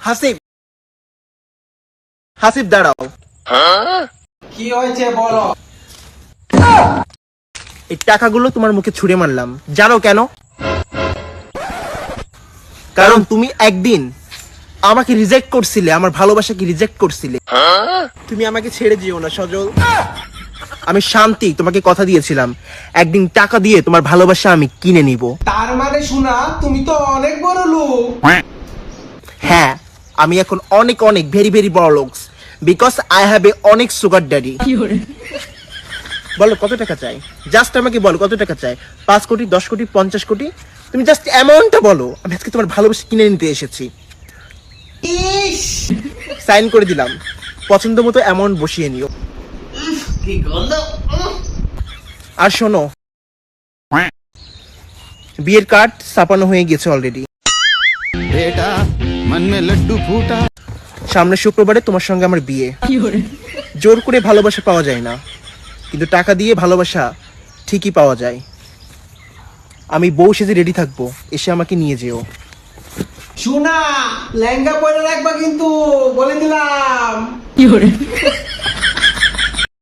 হাসিব, হাসিব দাঁড়াও। কি হয়েছে বলো? এই টাকাগুলো তোমার মুখে ছুঁড়ে মারলাম, জানো কেন? কারণ তুমি একদিন আমাকে রিজেক্ট করছিলে, আমার ভালোবাসাকে রিজেক্ট করছিলে। তুমি আমাকে ছেড়ে দিও না সজল। আমি শান্তি তোমাকে কথা দিয়েছিলাম, একদিন টাকা দিয়ে তোমার ভালোবাসা আমি কিনে নিব। তার মানে শোনা তুমি তো অনেক বড় লোক। হ্যাঁ, আমি এখন অনেক অনেক ভেরি ভেরি বড় লোকস, বিকজ আই হ্যাভ এ অনেক সুগার ড্যাডি। বলো কত টাকা চাই, জাস্ট আমাকে বলো কত টাকা চাই। 5 কোটি, 10 কোটি, 50 কোটি, তুমি জাস্ট অ্যামাউন্টটা বলো। আমি আজকে তোমার ভালোবাসা কিনে নিতে এসেছি। ইস, সাইন করে দিলাম, পছন্দ মতো অ্যামাউন্ট বসিয়ে নিও। কি গন্ধ। আর শোনো, বিয়ের কার্ড ছাপানো হয়ে গেছে অলরেডি। बेटा मन में लड्डू फूटा। সামনের শুক্রবারে তোমার সঙ্গে আমার বিয়ে। জোর করে ভালোবাসা পাওয়া যায় না, কিন্তু টাকা দিয়ে ভালোবাসা ঠিকই পাওয়া যায়। আমি বউ সেজে রেডি থাকবো, এসে আমাকে নিয়ে যেও। শোনা, লেহেঙ্গা পরে রাখবা কিন্তু, বলে দিলাম।